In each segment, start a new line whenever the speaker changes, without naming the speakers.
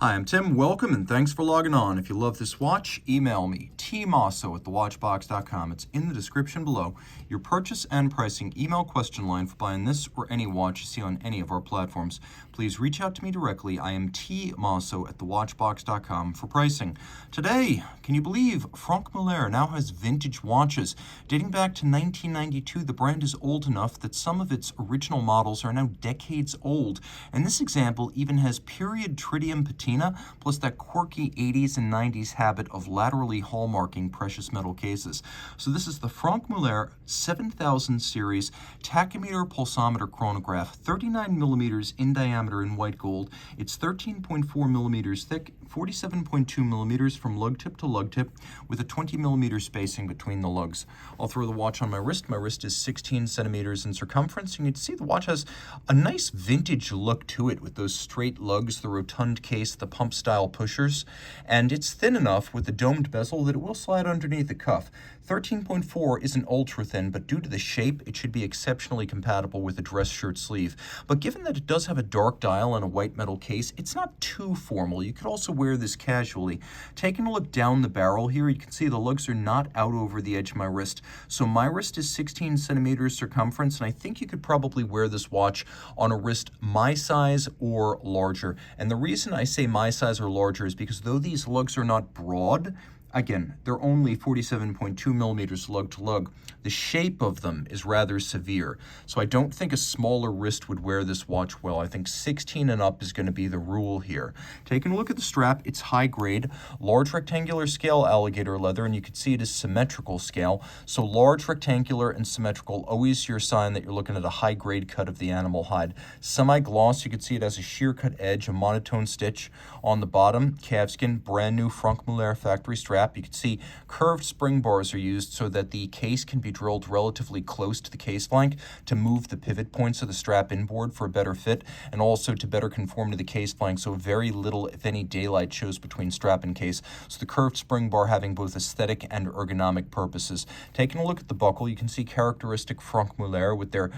Hi, I'm Tim. Welcome and thanks for logging on. If you love this watch, email me, tmosso@thewatchbox.com. It's in the description below. Your purchase and pricing email question line for buying this or any watch you see on any of our platforms. Please reach out to me directly. I am tmosso@thewatchbox.com for pricing. Today, can you believe Franck Muller now has vintage watches? Dating back to 1992, the brand is old enough that some of its original models are now decades old. And this example even has period tritium patina plus that quirky 80s and 90s habit of laterally hallmarking precious metal cases. So this is the Franck Muller 7000 series tachymeter pulsometer chronograph, 39 millimeters in diameter in white gold. It's 13.4 millimeters thick, 47.2 millimeters from lug tip to lug tip, with a 20 millimeter spacing between the lugs. I'll throw the watch on my wrist. My wrist is 16 centimeters in circumference. You can see the watch has a nice vintage look to it with those straight lugs, the rotund case, the pump style pushers, and it's thin enough with the domed bezel that it will slide underneath the cuff. 13.4 isn't ultra thin, but due to the shape, it should be exceptionally compatible with a dress shirt sleeve. But given that it does have a dark dial and a white metal case, it's not too formal. You could also wear this casually. Taking a look down the barrel here, you can see the lugs are not out over the edge of my wrist. So my wrist is 16 centimeters circumference, and I think you could probably wear this watch on a wrist my size or larger. And the reason I say my size or larger is because though these lugs are not broad, again, they're only 47.2 millimeters lug to lug. The shape of them is rather severe. So I don't think a smaller wrist would wear this watch well. I think 16 and up is going to be the rule here. Taking a look at the strap, it's high grade, large rectangular scale alligator leather, and you can see it is symmetrical scale. So large rectangular and symmetrical, always your sign that you're looking at a high grade cut of the animal hide. Semi-gloss, you can see it has a sheer cut edge, a monotone stitch on the bottom, calfskin, brand new Franck Muller factory strap. You can see curved spring bars are used so that the case can be drilled relatively close to the case flank to move the pivot points of the strap inboard for a better fit, and also to better conform to the case flank so very little, if any, daylight shows between strap and case. So the curved spring bar having both aesthetic and ergonomic purposes. Taking a look at the buckle, you can see characteristic Franck Muller with their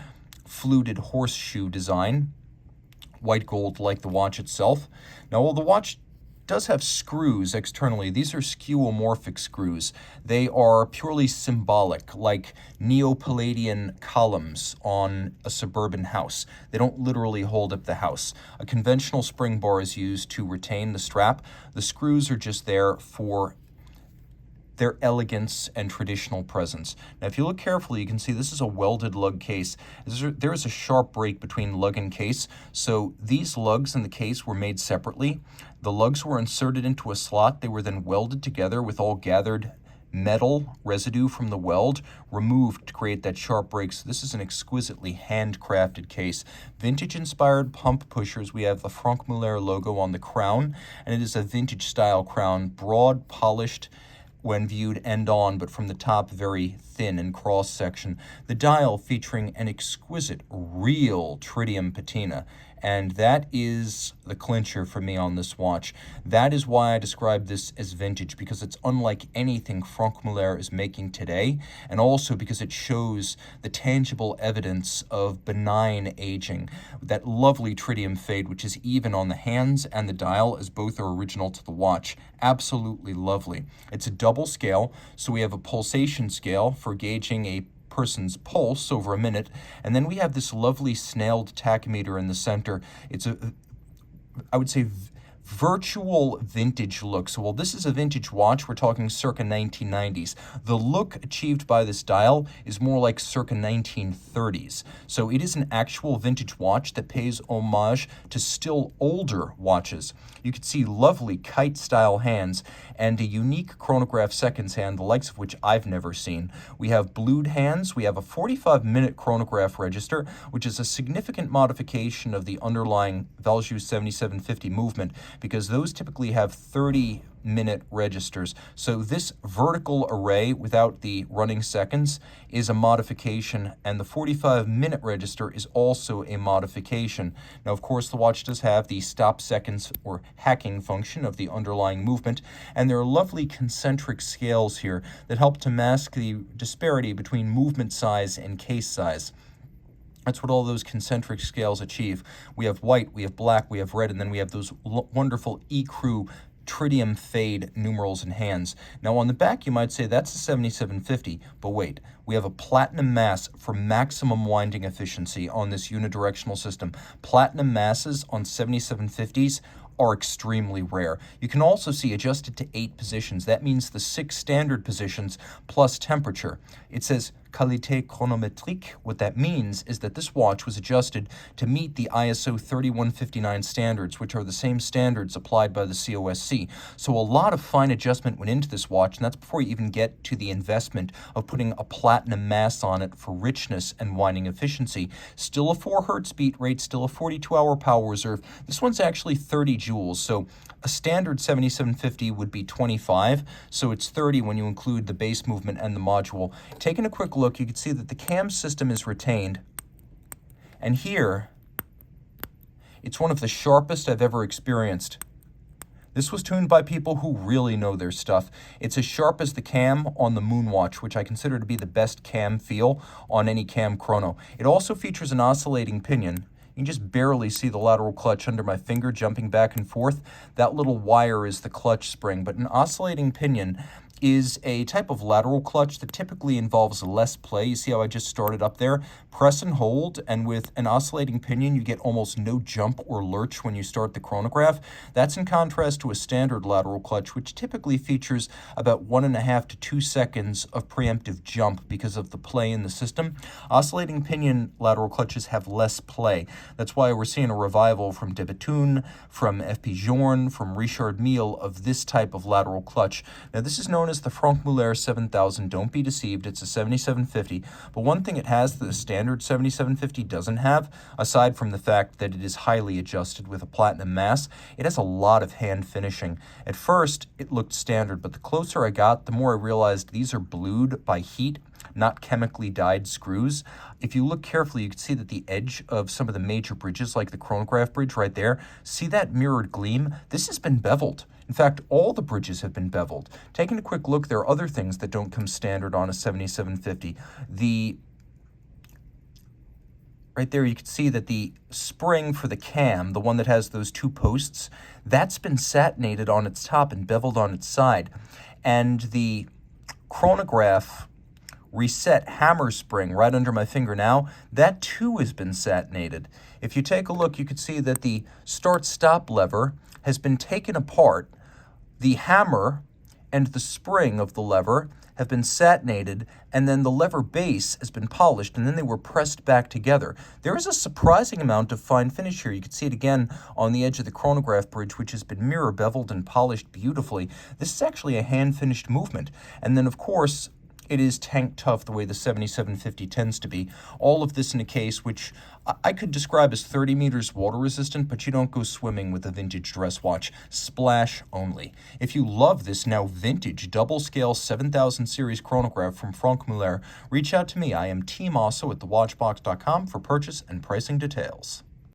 fluted horseshoe design, white gold like the watch itself. Now, while the watch does have screws externally, these are skeuomorphic screws. They are purely symbolic, like Neo-Palladian columns on a suburban house. They don't literally hold up the house. A conventional spring bar is used to retain the strap. The screws are just there for their elegance and traditional presence. Now, if you look carefully, you can see this is a welded lug case. There is a sharp break between lug and case, so these lugs and the case were made separately. The lugs were inserted into a slot. They were then welded together with all gathered metal residue from the weld removed to create that sharp break. So this is an exquisitely handcrafted case. Vintage-inspired pump pushers. We have the Franck Muller logo on the crown, and it is a vintage-style crown, broad, polished, when viewed end on, but from the top very thin and cross section. The dial featuring an exquisite real tritium patina, and that is the clincher for me on this watch. That is why I describe this as vintage, because it's unlike anything Franck Muller is making today, and also because it shows the tangible evidence of benign aging. That lovely tritium fade, which is even on the hands and the dial, as both are original to the watch. Absolutely lovely. It's a double scale, so we have a pulsation scale for gauging a person's pulse over a minute, and then we have this lovely snailed tachymeter in the center. It's I would say, virtual vintage look. So while this is a vintage watch, we're talking circa 1990s. The look achieved by this dial is more like circa 1930s. So it is an actual vintage watch that pays homage to still older watches. You can see lovely kite-style hands and a unique chronograph seconds hand, the likes of which I've never seen. We have blued hands. We have a 45-minute chronograph register, which is a significant modification of the underlying Valjoux 7750 movement, because those typically have 30-minute registers. So this vertical array without the running seconds is a modification, and the 45-minute register is also a modification. Now, of course, the watch does have the stop seconds or hacking function of the underlying movement, and there are lovely concentric scales here that help to mask the disparity between movement size and case size. That's what all those concentric scales achieve. We have white, we have black, we have red, and then we have those wonderful ecru tritium fade numerals and hands. Now on the back you might say that's a 7750, but wait, we have a platinum mass for maximum winding efficiency on this unidirectional system. Platinum masses on 7750s are extremely rare. You can also see adjusted to 8 positions. That means the 6 standard positions plus temperature. It says qualité chronométrique. What that means is that this watch was adjusted to meet the ISO 3159 standards, which are the same standards applied by the COSC. So a lot of fine adjustment went into this watch, and that's before you even get to the investment of putting a platinum mass on it for richness and winding efficiency. Still a 4 Hz beat rate, still a 42-hour power reserve. This one's actually 30 joules, so a standard 7750 would be 25, so it's 30 when you include the base movement and the module. Taking a quick look, you can see that the cam system is retained, and here, it's one of the sharpest I've ever experienced. This was tuned by people who really know their stuff. It's as sharp as the cam on the Moonwatch, which I consider to be the best cam feel on any cam chrono. It also features an oscillating pinion. You can just barely see the lateral clutch under my finger jumping back and forth. That little wire is the clutch spring, but an oscillating pinion is a type of lateral clutch that typically involves less play. You see how I just started up there? Press and hold, and with an oscillating pinion, you get almost no jump or lurch when you start the chronograph. That's in contrast to a standard lateral clutch, which typically features about 1.5 to 2 seconds of preemptive jump because of the play in the system. Oscillating pinion lateral clutches have less play. That's why we're seeing a revival from De Bethune, from FP Journe, from Richard Mille of this type of lateral clutch. Now, this is known as the Franck Muller 7000. Don't be deceived, it's a 7750. But one thing it has that the standard 7750 doesn't have, aside from the fact that it is highly adjusted with a platinum mass, it has a lot of hand finishing. At first, it looked standard, but the closer I got, the more I realized these are blued by heat, not chemically dyed screws. If you look carefully, you can see that the edge of some of the major bridges, like the chronograph bridge right there, see that mirrored gleam? This has been beveled. In fact, all the bridges have been beveled. Taking a quick look, there are other things that don't come standard on a 7750. Right there, you can see that the spring for the cam, the one that has those 2 posts, that's been satinated on its top and beveled on its side. And the chronograph reset hammer spring right under my finger now, that too has been satinated. If you take a look, you can see that the start-stop lever has been taken apart. The hammer and the spring of the lever have been satinated, and then the lever base has been polished, and then they were pressed back together. There is a surprising amount of fine finish here. You can see it again on the edge of the chronograph bridge, which has been mirror beveled and polished beautifully. This is actually a hand-finished movement. And then, of course, it is tank tough the way the 7750 tends to be. All of this in a case which I could describe as 30 meters water resistant, but you don't go swimming with a vintage dress watch. Splash only. If you love this now vintage double scale 7000 series chronograph from Franck Muller, reach out to me. I am Team Mosso at thewatchbox.com for purchase and pricing details.